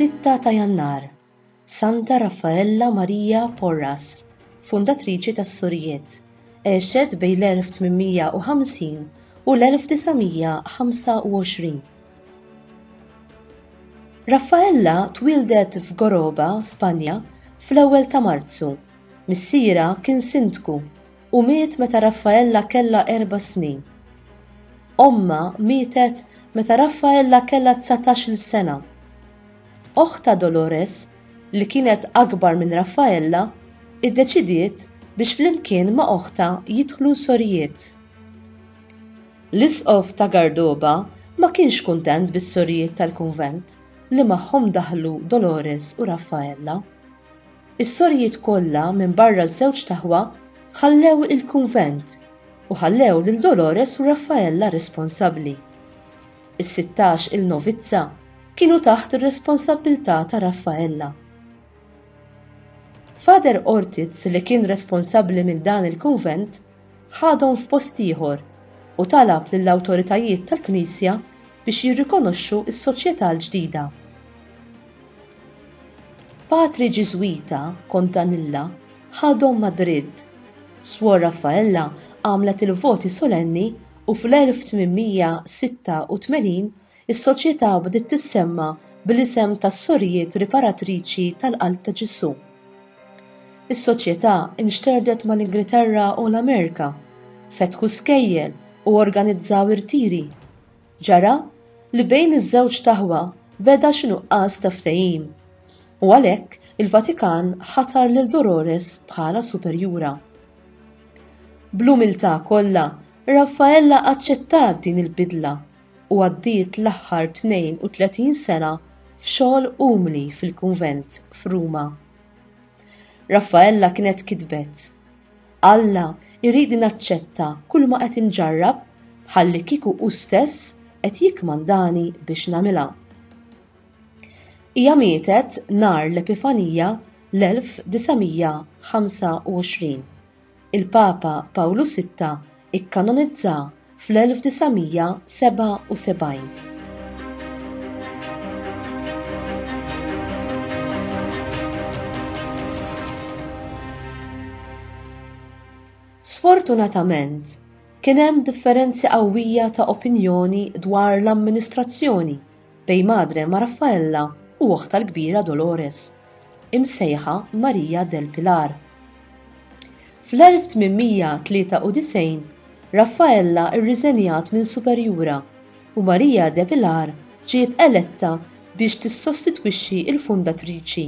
Is-6 ta' Jannar, Santa Raffaella Maria Porras, fundatriċi tas-Sorijiet, għexet bejn l-1850 u l-1925. Raffaella twildet f'Goroba, Spanja, fl-1 ta' Marzu. Missiera kien sindku u miet meta Raffaella kellha 4 snin. Omma mietet meta Raffaella kellha 19 sena. Oħta Dolores, li kienet akbar minn Raffaella, iddeċidiet biex flimkien ma' oħta jidħlu Sorijiet. L-isqof ta' Gardoba ma kienx kuntent bis-Sorijiet tal-kunvent li magħhom daħlu Dolores u Raffaella. Is-Sorijiet kollha minn barra ż-żewġ taħwa ħallew il-kunvent u ħallew lil Dolores u Raffaella responsabbli. Is-16 il-novizza kienu taħt ir-responsabbiltà ta' Raffaella. Fader Ortiz li kien responsabbli minn dan il-kunvent ħadhom f'post ieħor u talab lill-awtoritajiet tal-Knisja biex jirrikonoxxu s-soċjetà l-ġdida. Patri Ġiżwita Contanilla ħadhom Madrid. Suor Raffaella għamlet il-voti solenni u fl-1886 is-soċjetà bdiet tissemma bil-isem tas-Sorijiet Riparatriċi tal-Qalb ta' Ġesu. Is-soċjetà inxterdet mal-Ingilterra u l-Amerika, fetħu skejjel u organizzaw irtiri. Ġara li bejn iż-żewġ taħwa beda x'nuqqas ta' ftehim u għalhekk il-Vatikan ħatar lil Dolores bħala superjura. Bl-umiltà kollha, Raffaella aċċettat din il-bidla u għaddiet l-aħħar 32 sena f'xogħol umli fil-kunvent f'Ruma. Raffaella kienet kitbet: Alla jrid naċċetta kull ma qed inġarrab ħalli kieku hu stess qed jikkmandani biex nagħmilha. Hija mietet nhar l-Epifanija l-1925. Il-Papa Pawlu VI ikkanonizza fl-1977. Sfortunatament, kien hemm differenzi qawwija ta' opinjoni dwar l-amministrazzjoni bejn madre ma' Raffaella u oħta l-kbira Dolores, imsejħa Marija del Pilar. Fl-1893 Raffaella irriżenjat minn superjura u Marija del Pilar ġiet eletta biex tissostitwixxi il-fundatriċi.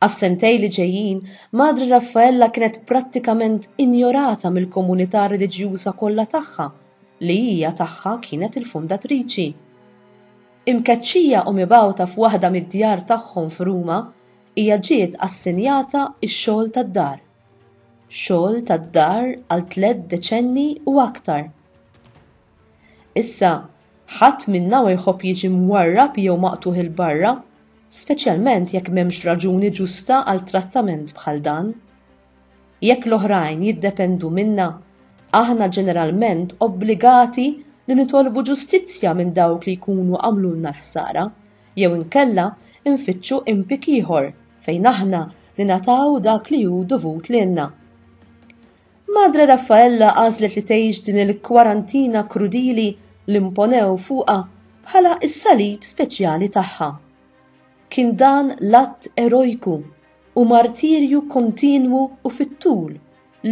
Għas-sentej li ġejjin, Madre Raffaella kienet prattikament injorata mill-komunità reliġjuża kollha tagħha li hija tagħha kienet il-fundatriċi. Imkeċċija u mibgħuta f'waħda mid-djar tagħhom f'Ruma, hija ġiet assenjata x-xogħol tad-dar. Xogħol tad-dar għal 3 deċenni u aktar. Issa, ħadd minna jħobb jiġi mwarrab jew maqtuħ il-barra, speċjalment jekk m'hemmx raġuni ġusta għal trattament bħal dan. Jekk l-oħrajn jiddependu minna, aħna ġeneralment obbligati li nitolbu ġustizzja minn dawk li jkunu għamlulna l-ħsara, jew inkella infittxu impik ieħor fejn aħna li nataw dak li hu dovut lilna. Madre Raffaella għażlet li tgħix din il-kwarantina krudili li imponew fuqha bħala is-salib speċjali tagħha. Kien dan l-att erojku u martirju kontinwu u fit-tul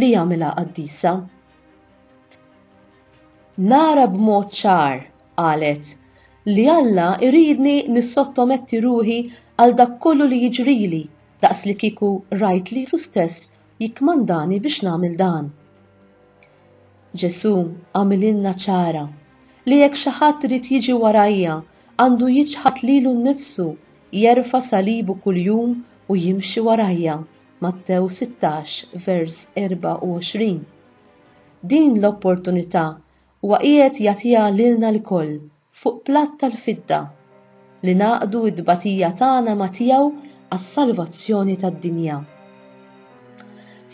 li jagħmilha qaddisa. Nara b'mod ċar, qalet, li Alla iridni nissottometti ruħi għal dak kollu li jiġrili daqs li kieku rajt li l-istess jikkmandani biex nagħmel dan. Ġesu għamililna ċara li jekk xi ħadd irid jiġi warajja għandu jiġħad lilu nnifsu, jerfa' salibu kuljum u jimxi warajja. Mattew 16 vers 24. Din l-opportunità huwa qiegħed jagħtiha lilna l-koll fuq platt tal-fidda li naqdu d-dbatija tagħna ma' tiegħu għas-salvazzjoni tad-dinja.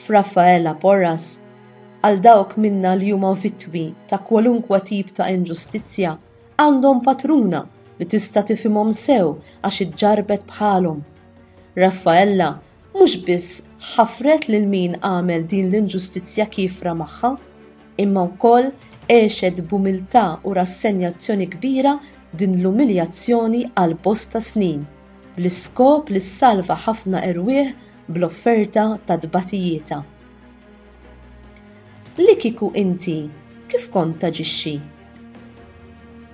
F'Raffaella Porras, għal dawk minna li huma vittwi ta' kwalunkwa tip ta' inġustizzja għandhom patruna li tista' tifhimhom sew għax iġġarbet bħalhom. Raffaella mhux biss ħafret lil min għamel din l-inġustizzja kifra magħha, imma wkoll għexet b'umiltà u rassenjazzjoni kbira din l-umiljazzjoni għal bosta snin, bl-iskop li ssalva ħafna irwieħ bl-offerta ta' tbatijieta. Li kieku inti kif kont taġixxi?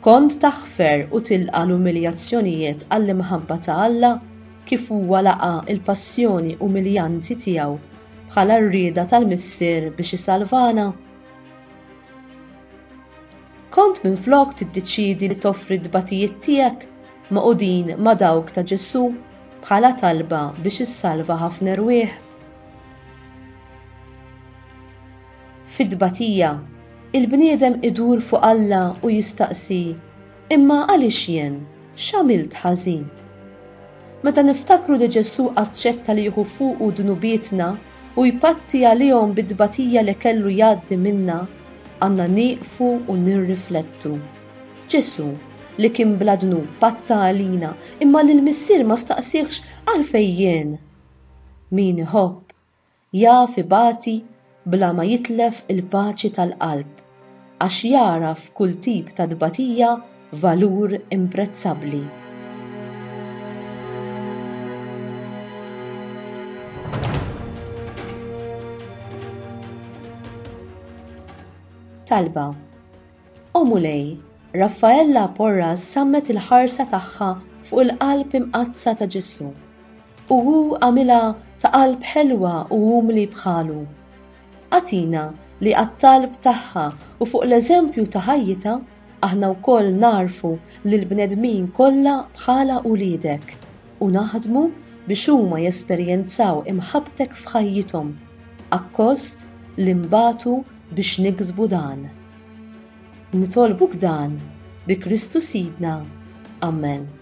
Kont taħfer u tilqa l-umiljazzjonijiet għall-imħabba ta' Alla kif huwa laqa il-passjoni umiljanti tiegħu bħala rrieda tal-Missier biex isalvana? Kont minflok tiddeċiedi li toffri d-tbatijiet tiegħek maqudin ma' dawk ta' Ġesu bħala talba biex issalva ħafna irwieħ? Fid-tbatija, il-bniedem idur fuq Alla u jistaqsi, imma għaliex jien, x'għamilt ħażin? Meta niftakru li Ġesu aċċetta li jieħu fuqu dnubietna u jpatti għalihom bid-tbatija li kellu jgħaddi minna, għandna nieqfu u nirriflettu. Ġesu li kien bla dnub patta għalina imma li l-Missier ma staqsihx għalfejn jien. Min iħobb jaf ibati bla ma jitlef il-paċi tal-qalb għax jaraf kull tip ta' tbatija valur imprezzabbli. Talba. Omulej, Raffaella Porras sammet il-ħarsa tagħha fuq il-qalb imqazza ta' Ġesu u hu għamilha ta' qalb ħelwa u umli bħalu. Għatina li għat-talb tagħha u fuq l-eżempju ta' ħajjita aħna wkoll narfu li l-bnedmin kollha bħala uliedek u naħdmu biex huma jesperjenzaw imħabbtek f'ħajjithom akkost li mbagħtu biex niksbu dan. Nitolbuk dan bi Kristu Sidna. Amen.